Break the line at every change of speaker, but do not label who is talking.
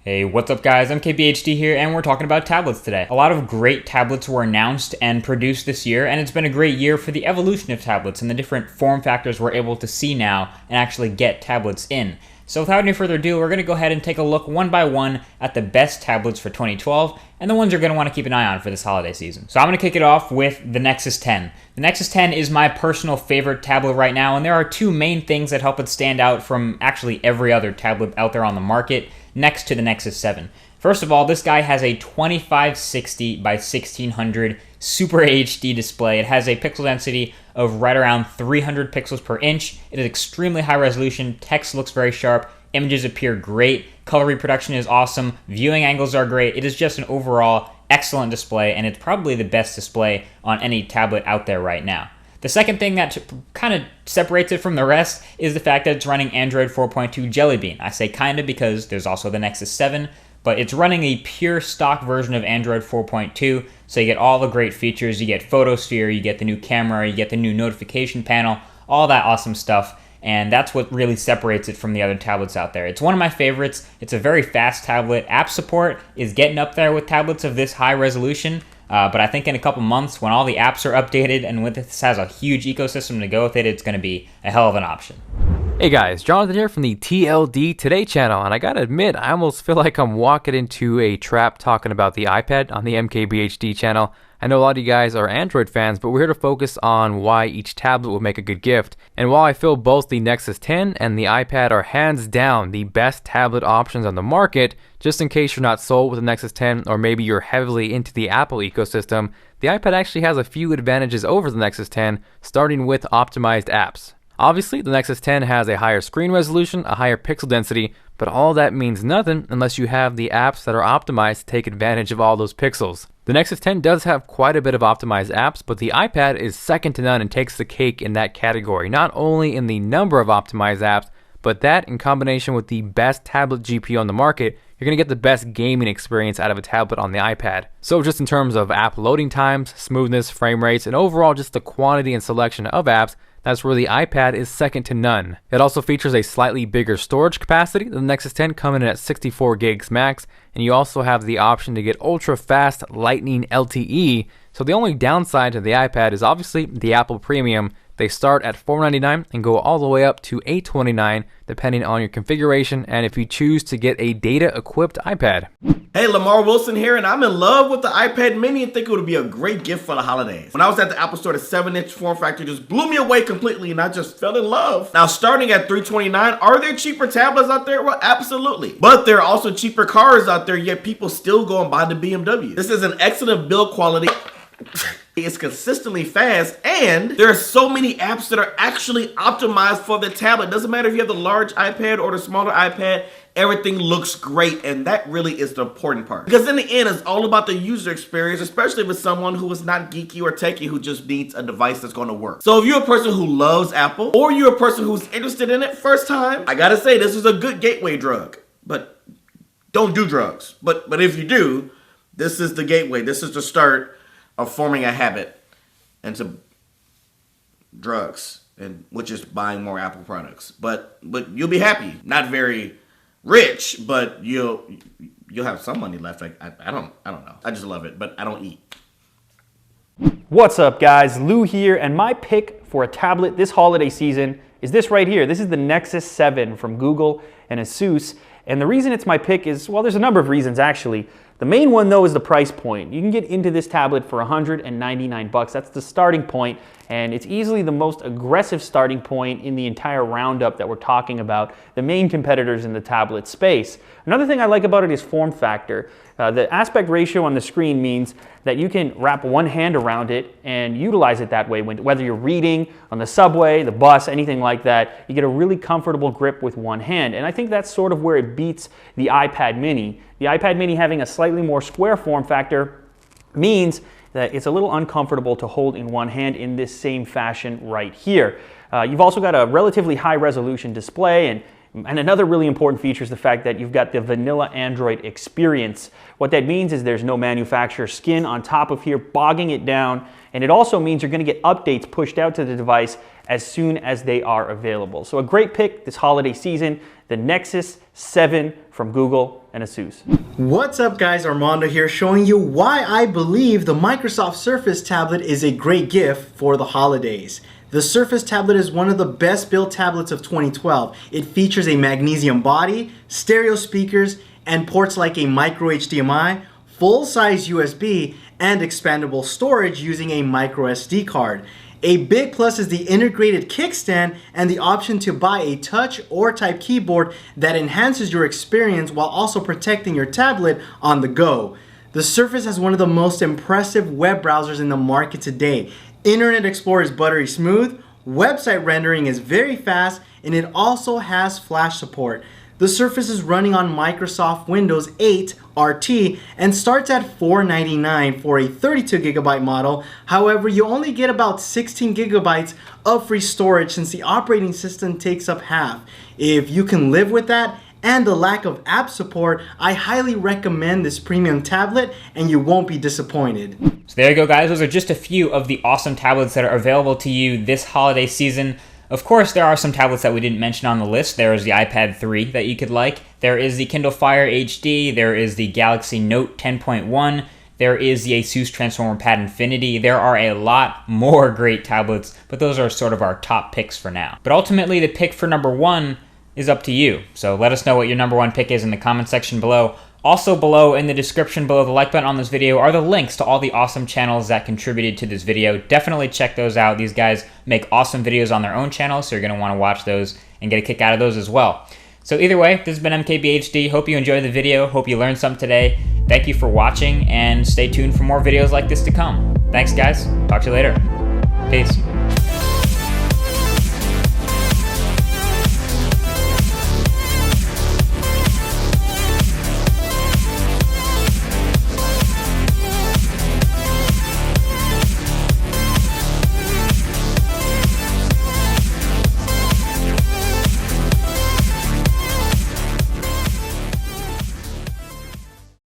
Hey, what's up guys? I'm KBHD here and we're talking about tablets today. A lot of great tablets were announced and produced this year, and it's been a great year for the evolution of tablets and the different form factors we're able to see now and actually get tablets in. So without any further ado, we're going to go ahead and take a look one by one at the best tablets for 2012 and the ones you're going to want to keep an eye on for this holiday season. So I'm going to kick it off with the Nexus 10. The Nexus 10 is my personal favorite tablet right now, and there are two main things that help it stand out from actually every other tablet out there on the market next to the Nexus 7. First of all, this guy has a 2560 by 1600 Super HD display. It has a pixel density of right around 300 pixels per inch. It is extremely high resolution, text looks very sharp, images appear great, color reproduction is awesome, viewing angles are great. It is just an overall excellent display, and it's probably the best display on any tablet out there right now. The second thing that kind of separates it from the rest is the fact that it's running Android 4.2 Jelly Bean. I say kind of because there's also the Nexus 7, but it's running a pure stock version of Android 4.2, so you get all the great features. You get Photosphere, you get the new camera, you get the new notification panel, all that awesome stuff, and that's what really separates it from the other tablets out there. It's one of my favorites. It's a very fast tablet. App support is getting up there with tablets of this high resolution, but I think in a couple months, when all the apps are updated and when this has a huge ecosystem to go with it, it's going to be a hell of an option.
Hey guys, Jonathan here from the TLD Today channel, and I gotta admit, I almost feel like I'm walking into a trap talking about the iPad on the MKBHD channel. I know a lot of you guys are Android fans, but we're here to focus on why each tablet will make a good gift. And while I feel both the Nexus 10 and the iPad are hands down the best tablet options on the market, just in case you're not sold with the Nexus 10 or maybe you're heavily into the Apple ecosystem, the iPad actually has a few advantages over the Nexus 10, starting with optimized apps. Obviously, the Nexus 10 has a higher screen resolution, a higher pixel density, but all that means nothing unless you have the apps that are optimized to take advantage of all those pixels. The Nexus 10 does have quite a bit of optimized apps, but the iPad is second to none and takes the cake in that category, not only in the number of optimized apps, but that in combination with the best tablet GPU on the market, you're going to get the best gaming experience out of a tablet on the iPad. So just in terms of app loading times, smoothness, frame rates, and overall just the quantity and selection of apps, that's where the iPad is second to none. It also features a slightly bigger storage capacity than the Nexus 10, coming in at 64 gigs max, and you also have the option to get ultra-fast Lightning LTE. So the only downside to the iPad is obviously the Apple Premium. They start at $499 and go all the way up to $829 depending on your configuration and if you choose to get a data-equipped iPad.
Hey, Lamar Wilson here, and I'm in love with the iPad mini and think it would be a great gift for the holidays. When I was at the Apple Store, the 7-inch form factor just blew me away completely and I just fell in love. Now, starting at $329, are there cheaper tablets out there? Well, absolutely. But there are also cheaper cars out there, yet people still go and buy the BMW. This is an excellent build quality. It's consistently fast, and there are so many apps that are actually optimized for the tablet. Doesn't matter if you have the large iPad or the smaller iPad, everything looks great, and that really is the important part. Because in the end, it's all about the user experience, especially with someone who is not geeky or techie who just needs a device that's going to work. So if you're a person who loves Apple, or you're a person who's interested in it first time, I gotta say, this is a good gateway drug. But don't do drugs. But if you do, this is the gateway. This is the start of forming a habit into drugs, and which is buying more Apple products. But you'll be happy. Not very rich, but you'll have some money left. Like I don't know. I just love it, but I don't eat.
What's up guys, Lou here, and my pick for a tablet this holiday season is this right here. This is the Nexus 7 from Google and Asus, and the reason it's my pick is, well, there's a number of reasons actually. The main one though is the price point. You can get into this tablet for $199. That's the starting point, and it's easily the most aggressive starting point in the entire roundup that we're talking about, the main competitors in the tablet space. Another thing I like about it is form factor. The aspect ratio on the screen means that you can wrap one hand around it and utilize it that way. Whether you're reading on the subway, the bus, anything like that, you get a really comfortable grip with one hand. And I think that's sort of where it beats the iPad mini. The iPad mini having a slightly more square form factor means that it's a little uncomfortable to hold in one hand in this same fashion right here. You've also got a relatively high resolution display, and another really important feature is the fact that you've got the vanilla Android experience. What that means is there's no manufacturer skin on top of here bogging it down, and it also means you're going to get updates pushed out to the device as soon as they are available. So a great pick this holiday season. the Nexus 7 from Google and Asus.
What's up guys, Armando here showing you why I believe the Microsoft Surface tablet is a great gift for the holidays. The Surface tablet is one of the best built tablets of 2012. It features a magnesium body, stereo speakers, and ports like a micro HDMI, full-size USB, and expandable storage using a micro SD card. A big plus is the integrated kickstand and the option to buy a touch or type keyboard that enhances your experience while also protecting your tablet on the go. The Surface has one of the most impressive web browsers in the market today. Internet Explorer is buttery smooth, website rendering is very fast, and it also has flash support. The Surface is running on Microsoft Windows 8 RT and starts at $499 for a 32GB model. However, you only get about 16GB of free storage since the operating system takes up half. If you can live with that and the lack of app support, I highly recommend this premium tablet and you won't be disappointed.
So there you go, guys. Those are just a few of the awesome tablets that are available to you this holiday season. Of course, there are some tablets that we didn't mention on the list. There is the iPad 3 that you could like. There is the Kindle Fire HD. There is the Galaxy Note 10.1. There is the Asus Transformer Pad Infinity. There are a lot more great tablets, but those are sort of our top picks for now. But ultimately, the pick for number one is up to you. So let us know what your number one pick is in the comment section below. Also below in the description below the like button on this video are the links to all the awesome channels that contributed to this video. Definitely check those out. These guys make awesome videos on their own channel, so you're going to want to watch those and get a kick out of those as well. So either way, this has been MKBHD. Hope you enjoyed the video. Hope you learned something today. Thank you for watching, and stay tuned for more videos like this to come. Thanks, guys. Talk to you later. Peace.